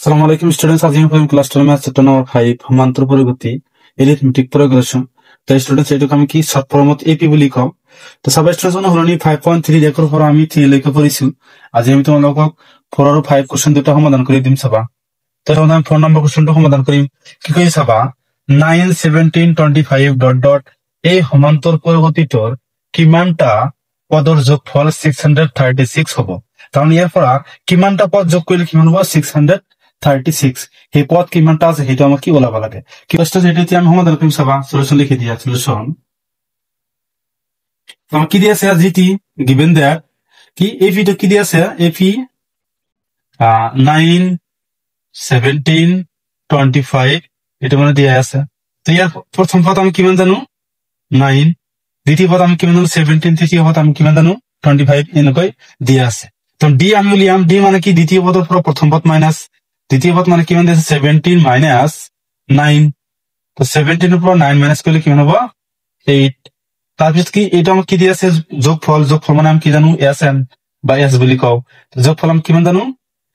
আসসালামু আলাইকুম স্টুডেন্টস, আজ আমি পড়াবো ক্লাস 12 ম্যাথ চ্যাপ্টার নাম্বার 5 সমান্তর পরিবর্তী এরিথমেটিক প্রোগ্রেশন। তো স্টুডেন্টস এটাকে আমি কি শর্ট ফর্মত এপি বলি কও। তো সব স্টুডেন্টস জন্য হলো নি 5.3 রেকর্ড পর আমি 3 লেখা পড়িছি। আজ আমি তোমালোকক 4 আর 5 কোশ্চেন দুটো সমাধান করে দিম সবা। তো এখন আমি 4 নম্বর কোশ্চেনটা সমাধান করিম। কি কই সবা 9 17 25 ডট ডট এই সমান্তর পরিবর্তিতর কিমানটা পদৰ যোগফল 636 হ'ব। কারণ ইয়ার পর কিমানটা পদ যোগ করলে কিমান হবো 636। সেই পদ কিমানটা আছে সেইটো আমাক কি ওলাব লাগে। কি কষ্ট যেটা আমি সমাধান কৰিম চাবা। সলিউশন লিখি দিয়া সলিউশন আমাক কি দিয়া আছে জিটি গিভেন দ্যাট কি এফিটো কি দিয়া আছে এফি 9 17 25 এটা মানে দিয়া আছে। তো ইয়ার প্রথম পদ আমি কিমান জানো 9, দ্বিতীয় পদ আমি কিমান জানো 17, তৃতীয় পদ আমি কিমান জানো 25 এনেকৈ দিয়া আছে। তো ডি আমি উলিয়াম। ডি মানে কি দ্বিতীয় পদৰ পৰা প্ৰথম পদ মাইনাস দ্বিতীয় পদ মানে কিমান দিছে 17 মাইনাস 9। তো 17 এর পৰা 9 মাইনাস কৰলে কিমান হবো 8। তাৰপিছত কি এটা আমাক কি দিয়া আছে যোগফল। যোগফল মানে আমি কি জানো এস এন বা এস বুলি কও। যোগফল আমি কিমান জানো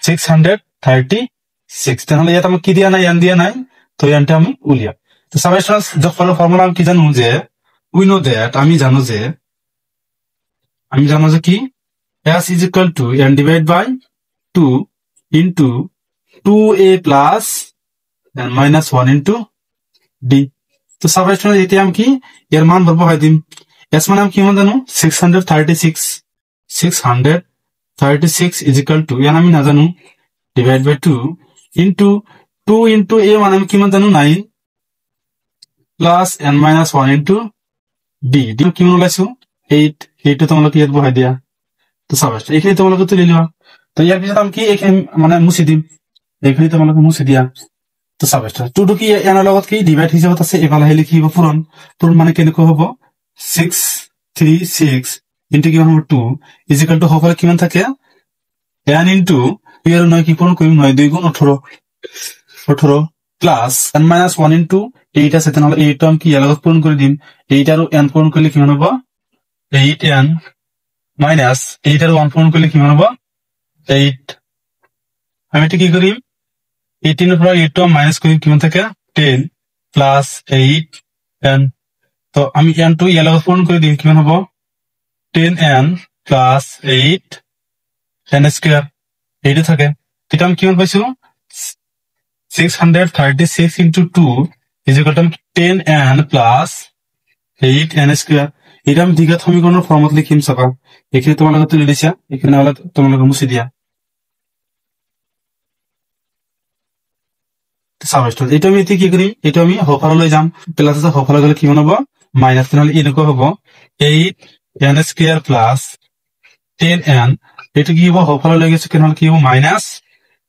636। তাহলে ইয়াত আমাক কি দিয়া নাই এন দিয়া নাই। তো এনটা আমি উলিয়াম। তো সাবস্ট্যান্স যোগফলের ফর্মুলা আমি কি জানো যে উই নো দ্যাট আমি জানো যে কি S is equal to n divided by 2 into 2a plus and minus 1 into d। তো সাবস্ট্যান্স এটি আমি কি এর মান বহাই দিম। s মানে আমি কি মান জানো 636 is equal to n আমি না জানো divided by 2 into a মানে আমি কি মান জানো 9 plus n minus 1 into d। d কি মান লাইছো 8। এইটা তোমালোকে ইয়াত বহাই দিয়া। তো সাবস্ট্যান্স এখানে তোমালোকে তুলে লিবা। তো ইয়ার পিছত আমি কি এখানে মানে মুছি দিম। এখানে তোমালোকে মুছি দিয়া। তো সাবস্ট্যান্স 2 কি এনার লগত কি ডিভাইড হিসাবত আছে এফালে হেলে কি হবে পূরণ। পূরণ মানে কেনেকৈ হ'ব 636 ইনটু কি হ'ব 2 ইজ ইকুয়াল টু হবে কিমান থাকে n ইনটু ইয়ার 9 কি পূরণ করিম 9 2 গুণ 18 প্লাস n মাইনাস 1 ইনটু 8 আছে তাহলে 8 টো আমি কি এর লগত পূরণ করে দিম। 8 আর n পূরণ করলে কিমান হবে 8n মাইনাস 8 আর 1 পূরণ করলে কিমান হবে 8। আমি এটা কি করিম 18 এর পর 8 টো মাইনাস করিম কিমান থাকে 10 প্লাস 8n। তো আমি n টু এর লগত পূরণ করে দিম কিমান হবে 10n প্লাস 8n স্কয়ার। এইটা থাকে এটা আমি কিমান পাইছো 636 into 2 is equal to 10n plus 8n square. এটা আমি দ্বিঘাত সমীকরণের ফর্মত লিখিম চাবা। এখানে তোমালোকে তুলে দিছা এখানে হলে তোমালোকে মুছে দিয়া। সাবস্ট্যান্স এটা আমি এতে কি করি এটা আমি হফারলৈ যাম প্লাস আছে হফার গেলে কিমান হবো মাইনাস। তাহলে এনেকুৱা হবো 8n স্কয়ার প্লাস 10n। এটা কি হবো হফারলৈ গেছে কেনহলে কি হবো মাইনাস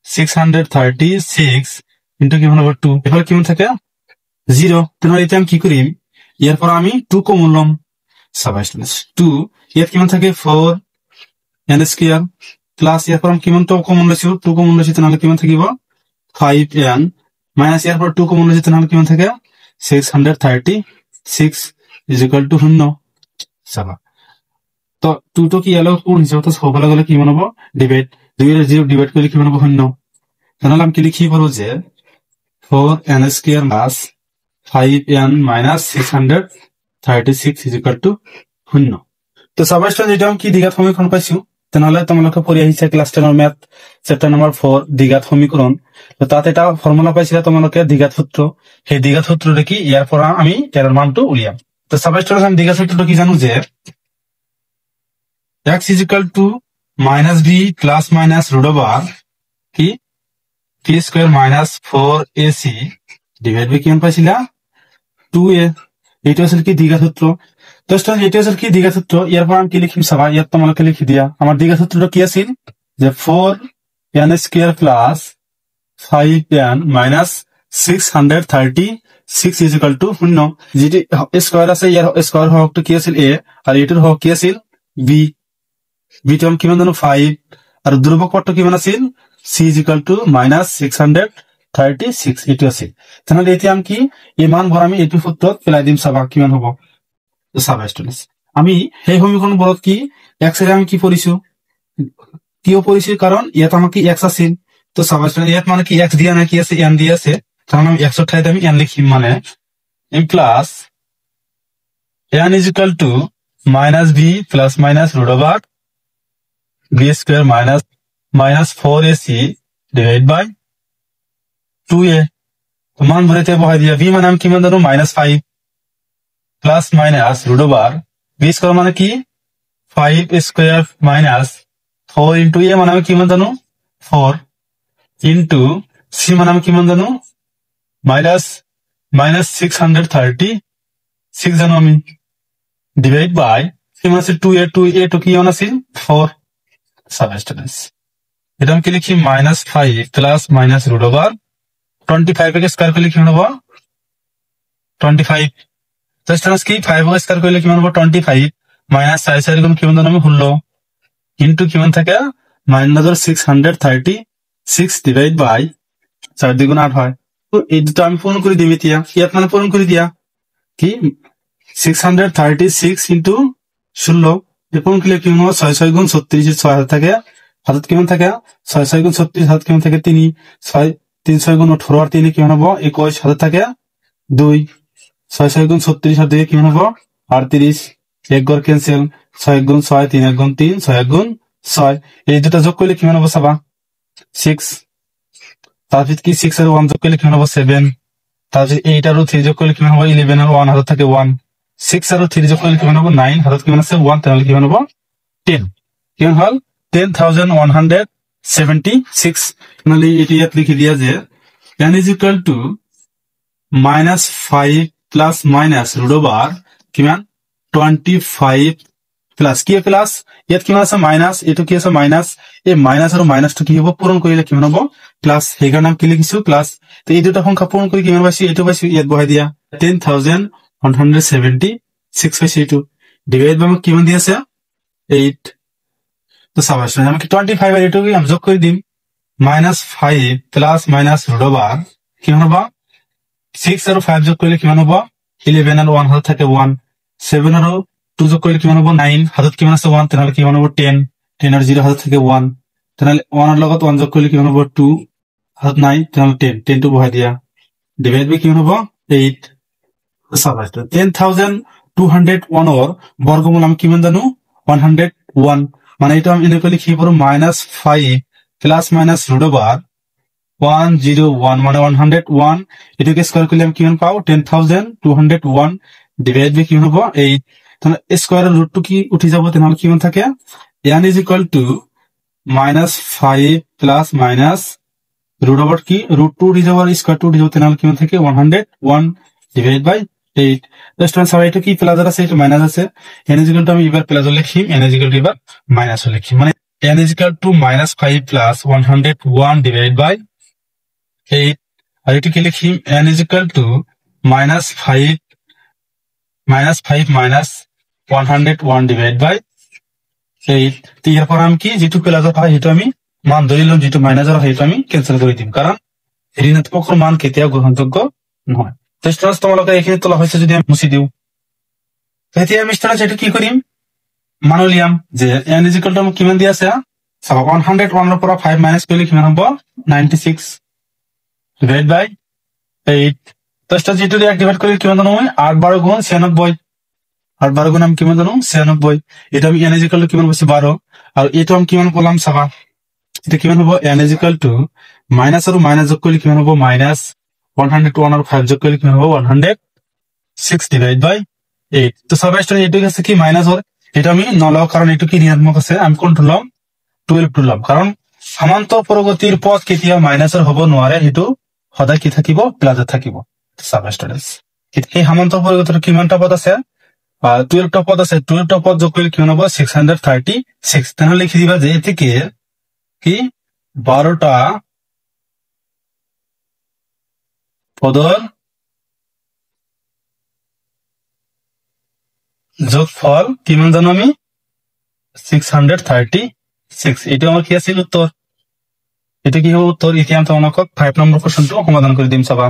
636 ইনটু কিমান হবো 2 এফালে কিমান থাকে 0। তাহলে এটা আমি কি করিম ইয়ার পর আমি 2 কমন লম। সাবস্ট্যান্স 2 ইয়াত কিমান থাকে 4n স্কয়ার প্লাস ইয়ার পর আমি কিমান তো কমন লইছো 2 কমন লইছি তাহলে কিমান থাকিব 5n মাইনাস ইয়ার পর 2 কমন লইছি তাহলে কিমান থাকে 636 is equal to 0 সাবা। তো 2 তো কি এলো কোন হিসাবে তো সবলা গেলে কিমান হবে ডিভাইড 2 এর 0 ডিভাইড করলে কিমান হবে 0। তাহলে আমি কি লিখি পারবো যে 4n square plus 5n minus 636 is equal to 0। তো সাবস্ট্যান্স এটা আমি কি দ্বিঘাত সমীকরণ পাইছো। তাহলে তোমালোকে পড়ে আহিছে ক্লাস 10 ৰ ম্যাথ চ্যাপ্টার নাম্বার 4 দ্বিঘাত সমীকরণ। তো তাতে এটা ফর্মুলা পাইছিল তোমালোকে দ্বিঘাত সূত্র। সেই দ্বিঘাত সূত্রটা কি ইয়ার পর আমি এর মানটো উলিয়াম। তো সাবস্ট্যান্স আমি দ্বিঘাত সূত্রটা কি জানো যে x is equal to minus b plus minus root over কি t square minus 4ac divide by কিমান পাইছিলা 2a। এটা আসলে কি দ্বিঘাত সূত্র। তো এটা আসলে কি দ্বিঘাত সূত্র। ইয়ার পর আমি কি লিখিম চাবা ইয়াত তোমালোকে লিখি দিয়া। আমার দ্বিঘাত সূত্রটা কি আছিল যে 4n square plus 5n minus 636 is equal to 0। যেটি স্কয়ার আছে ইয়ার স্কয়ার হরকটা কি আছিল a আর এটার হরক কি আছিল b। b টো আমি কিমান জানো 5 আর ধ্রুবক পদটা কিমান আছিল c is equal to minus 636 এটা আছিল। তাহলে এতে আমি কি এই মান ভর আমি এটি সূত্রত পেলাই দিম চাবা কিমান হবো। সাবস্ট্যান্স আমি সেই সমীকরণ বলত কি x এর আমি কি পড়িছো কিয় পড়িছো কারণ ইয়াত আমাক কি x আছিল তো সাবস্টেন্স ইয়াত মানে কি x দিয়া না কি আছে n দিয়া আছে, তাহলে আমি x এর ঠাইতে আমি n লিখি, মানে m plus n is equal to minus b plus minus root over b square minus 4ac divided by 2a। তো মান ভরেতে বহাই দিয়া, b মানে আমি কি মান জানো -5 plus minus root over b square মানে কি 5 স্কয়ার মাইনাস 4 ইনটু a মানে আমি কি মান জানো 4 ইনটু c মানে আমি কি মান জানো মাইনাস 636 জানো আমি, ডিভাইড বাই c মানে 2a কি মান আছে 4 সাবস্টেন্স। এটা আমি কি লিখি -5 প্লাস মাইনাস রুট ওভার 25 কে স্কয়ার করলে কি হবে 25, সাবস্টেন্স কি 5 কে স্কয়ার করলে কি হবে 25 মাইনাস 4 গুণ কি মান জানো আমি 16 ইনটু কি মান থাকে -636 ডিভাইড বাই 4 দ্বিগুণ 8 হয়। তো এই দুটো আমি পূরণ করে দিবি তিয়া, ইয়াত মানে পূরণ করে দিয়া কি 636 ইনটু 16 পূরণ করলে কি হবে 6 6 গুণ 36 6 হাতে থাকে, হাতত কিমান থাকে 6 6 গুণ 36 হাত কিমান থাকে 3 6 3 6 গুণ 18 আর 3 কিমান হবে 21 হাতে থাকে 2 6 6 গুণ 36 আর 2 কিমান হবে 38 এক গড় ক্যান্সেল 6 গুণ 6 3 গুণ 3 6 গুণ 6 এই দুটো যোগ করলে কিমান হবে 6, তারপর কি 6 আর 1 যোগ করলে কিমান হবে 7, তারপর 8 আর 3 যোগ করলে কিমান হবে 11 আর 1 হাতে থাকে 1, 6 আর 3 যোগ করলে কিমান হবে 9 হাতে কিমান আছে 1, তাহলে কিমান হবে 10, কিমান হল 10,176। মানে এটি ইয়াত লিখি দিয়া যে n is equal to -5 plus minus root over কিমান 25 প্লাস কি প্লাস ইয়াত কিমান আছে মাইনাস, এটো কি আছে মাইনাস, এই মাইনাস আর মাইনাস টু কি হ'ব পূরণ কৰিলে কিমান হ'ব প্লাস, সেইকাৰণে আমি কি লিখিছো প্লাস। তো এই দুটা সংখ্যা পূৰণ কৰি কিমান পাইছি এটো পাইছি, ইয়াত বহাই দিয়া 10,176 পাইছি, এটো ডিভাইড বাই কিমান দি আছে 8। তো সাবস্টেন্স আমি কি 25 আর এটো কি আমি যোগ কৰি দিম -5 প্লাস মাইনাস ৰুট ওভাৰ কিমান হ'ব 6 আৰ 5 যোগ কৰিলে কিমান হ'ব 11 আৰ 1 হাতে থাকে 1, 7 আৰ 2 যোগ কৰিলে কিমান হ'ব 9 হাতত কিমান আছে 1, তেনহলে কিমান হ'ব 10 10 আর 0 হাতত থাকে 1, তেনহলে 1 আর লগত 1 যোগ কৰিলে কিমান হ'ব 2 হাতত 9 তেনহলে 10 টো বহাই দিয়া ডিভাইড বাই কিমান হ'ব 8। সাবস্টেন্স 10,201 অর বর্গমূল আমি কিমান জানো 101, মানে এটা আমি এনেকৈ লিখি পাৰো -5 প্লাস মাইনাস রুট ওভার 101 মানে 101, এটাকে স্কয়ার করলে আমি কিমান পাও 10,201 ডিভাইড বাই কিমান হ'ব 8, তাহলে স্কয়ারের রুট টু কি উঠি যাব, তাহলে কিমান থাকে n is equal to -5 plus minus root over কি রুট টু উঠি যাব আর স্কয়ার টু উঠি যাব, তাহলে কিমান থাকে 101 ডিভাইড বাই 8। স্টুডেন্টস সবাই এটা কি প্লাস আছে এটা মাইনাস আছে, n is equal to আমি এবার প্লাস লিখি, n is equal to এবার মাইনাস লিখি, মানে n is equal to -5 plus 101 divide by 8, আর এটা কি লিখি n is equal to -5 minus 101 divide by 8। তো এরপর আমি কি যেটু প্লাস হয় সেটা আমি মান ধরিলাম, যেটু মাইনাস হয় সেটা আমি ক্যান্সেল করে দিম, কারণ ঋণাত্মক মান কেতিয়াও গ্রহণযোগ্য নয়। তো স্টুডেন্টস তোমালোকে এখানে তোলা হয়েছে যদি আমি মুছি দিও, এতিয়া আমি স্টুডেন্টস এটা কি করিম মানলিয়াম যে n is equal to কিমান দি আছে 101 এর পৰা 5 মাইনাস কৰিলে কিমান হ'ব 96 ডিভাইড বাই 8। তো স্টুডেন্টস যেটু দিয়ে ডিভাইড কৰিলে কিমান জানো মই 8 12 গুণ 96, 8 12 গুণ আমি কিমান জানো 96, এটা আমি n is equal to কিমান পাইছি 12, আর এটা আমি কিমান পেলাম চাবা, এটা কিমান হ'ব n is equal to minus আৰু মাইনাস যোগ কৰিলে কিমান হ'ব -101 আৰ 5 যোগ কৰিলে কিমান হ'ব 106 ডিভাইড বাই 8। তো সবাই স্টুডেন্ট এটু আছে কি মাইনাস হল, এটা আমি নলও কারণ এটু কি ঋণাত্মক আছে, আমি কোন তুললাম 12 তুললাম, কারণ সমান্তর প্রগতির পথ কেতিয়া মাইনাসের হব নোৱাৰে, হেতু সদায় কি থাকিব প্লাসে থাকিব। সবাই স্টুডেন্টস এই সমান্তর প্রগতির কিমানটা পদ আছে 12টা পদ আছে, 12টা পদ যোগ কৰিলে কিমান হ'ব 636, তাহলে লিখি দিবা যে এটিকে কি 12টা পদর যোগফল কিমান জানো আমি 636, এটা আমার কি আছিল উত্তর, এটা কি হবে উত্তর। এতিয়া আমি তোমালোকক 5 নম্বৰ কোশ্চেনটো সমাধান কৰি দিম চাবা।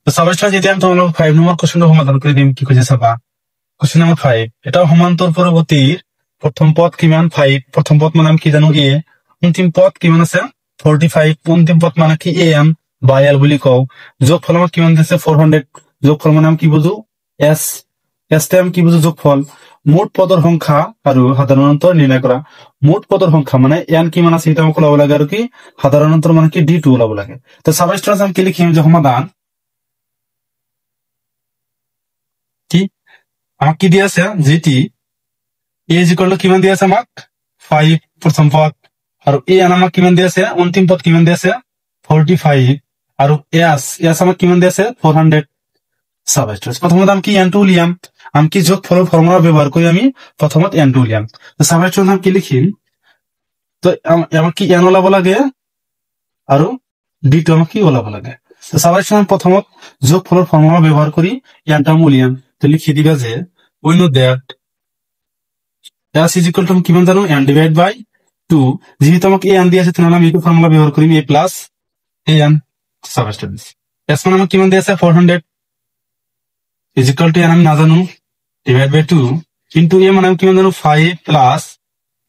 তো সবাই যেতিয়া আমি তোমালোকক 5 নম্বৰ কোশ্চেনটো সমাধান কৰি দিম, কি কৈছে চাবা। কোশ্চেন নম্বৰ 5, এটা সমান্তর প্রগতির প্রথম পদ কিমান 5, প্রথম পদ মানে আমি কি জানো a, অন্তিম পদ কিমান আছে 45 অন্তিম পদ মানে কি am বা l বুলি কও যোগফল আমাক কিমান দিছে 400 যোগফল মানে আমি কি বুঝো s s তে আমি কি বুঝো যোগফল মোট পদৰ সংখ্যা আৰু সাধাৰণ অন্তৰ নিৰ্ণয় কৰা মোট পদৰ সংখ্যা মানে n কিমান আছে এটা আমাক ওলাব লাগে আৰু কি সাধাৰণ অন্তৰ মানে কি d2 ওলাব লাগে তো সাবাই স্টুডেন্টস আমি কি লিখিম যে সমাধান কি আমাক কি দিয়া আছে যেটি a কিমান দিয়া আছে আমাক 5 প্ৰথম পদ আৰু a আমাক কিমান দিয়া আছে অন্তিম পদ কিমান দিয়া আছে 45 আৰু s আমাক কিমান দিয়া আছে 400 সাবাই স্টুডেন্টস প্ৰথমত আমি কি n2 উলিয়াম আমি কি যোগফলৰ ফৰ্মুলা ব্যৱহাৰ কৰি আমি প্ৰথমত n2 উলিয়াম তো সাবাই স্টুডেন্টস আমি কি লিখিম তো আমাক কি n ওলাব লাগে আৰু d2 আমাক কি ওলাব লাগে তো সাবাই স্টুডেন্টস প্ৰথমত যোগফলৰ ফৰ্মুলা ব্যৱহাৰ কৰি n2 উলিয়াম তো লিখি দিবা যে we know that s is equal to কিমান জানো n divided by 2 যেহেতু আমাক a n দিয়া আছে তাহলে আমি এই ফর্মুলা ব্যবহার করি a plus an সাবাই স্টুডেন্টস s মানে আমাক কিমান দিয়া আছে 400 is equal to n আমি না জানো divided by 2 into a মানে কিমান জানো 5 plus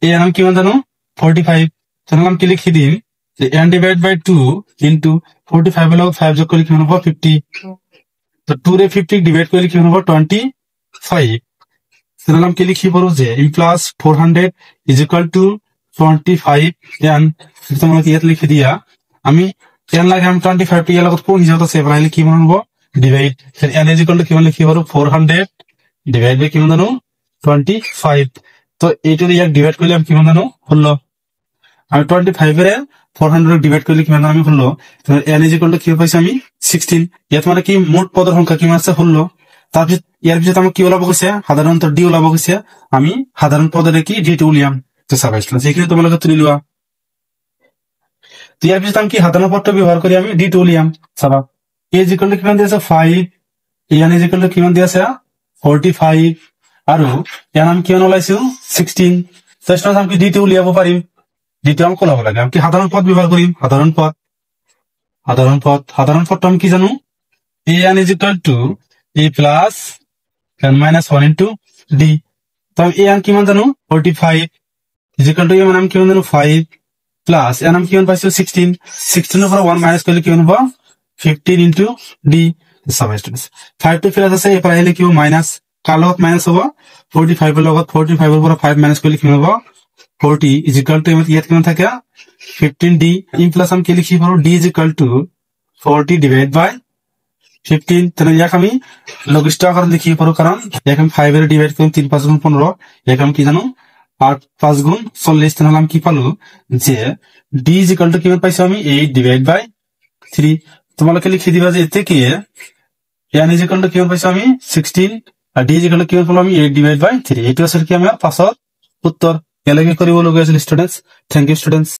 a আমি কিমান জানো 45 তাহলে আমি কি লিখি দিম যে n divided by 2 into 45 এর লগ 5 যোগ করলে কিমান হবে 50 তো 2 রে 50 ডিভাইড করলে কিমান হবে 25 তাহলে আমি কি লিখি পারো যে m plus 400 is equal to 25 n তোমরা কি এটা লিখে দিয়া আমি n লাগে আমি 25 এর লগত কোন হিসাবে সেভ রাখলে কি বানাবো divide n is equal to কিমান লিখি পারো 400 ডিভাইড বাই কিমান জানো 25 তো এইটা দিয়ে ডিভাইড করলে আমি কিমান জানো হলো আমি 25 এর 400 ডিভাইড করলে কিমান জানো আমি হলো n is equal to কি পাইছি আমি 16 এত মানে কি মোট পদের সংখ্যা কিমান আছে হলো তারপর ইয়ার ভিতরে আমাকে কি ওলাব কইছে সাধারণত ডি ওলাব কইছে আমি সাধারণ পদের কি ডি টু উলিয়াম তো সাবাই স্টুডেন্টস এখানে তোমরা কত নিলুয়া তো ইয়ার ভিতরে আমি কি সাধারণ পদটা ব্যবহার করি আমি ডি টু উলিয়াম সাবা a is equal to কিমান দিয়েছে 5 n is equal to কিমান দিয়েছে 45 আৰু n আমি কিমান ওলাইছো 16 তো স্টুডেন্টস আমি ডি টু উলিয়াব পাৰিম ডি টু আমি কোলাব লাগে আমি কি সাধারণ পদ ব্যবহার করিম সাধারণ পদটা আমি কি জানো an is equal to a plus n minus 1 into d তো আমি a কিমান জানো 45 is equal to a মানে আমি কিমান জানো 5 plus n আমি কিমান পাইছো 16 এর উপর 1 মাইনাস করলে কিমান হবে 15 into d সাবাই স্টুডেন্টস 5 to প্লাস আছে এপারে হলে কি মাইনাস কালত মাইনাস হবে 45 এর লগত 45 এর উপর 5 মাইনাস করলে কিমান হবে 40 is equal to ইয়াত কিমান থাকে 15d in plus আমি কি লিখি পারো d is equal to 40 divided by 15 তাহলে ইয়াক আমি লঘিষ্ঠ আকারে লিখিয়ে পারো কারণ ইয়াক আমি 5 এর ডিভাইড করি 3 5 গুণ 15 ইয়াক আমি কি জানো 8 5 গুণ 40 তাহলে আমি কি পালো যে d is equal to কিমান পাইছো আমি 8 ডিভাইড বাই 3 তোমাকে লিখে দিবা যে এতে কি n is equal to কিমান পাইছো আমি 16 আর d is equal to কিমান পালো আমি 8 ডিভাইড বাই 3 এটা আসলে কি আমার পাঁচর উত্তর এলাকে করিব লগা আছে স্টুডেন্টস থ্যাংক ইউ স্টুডেন্টস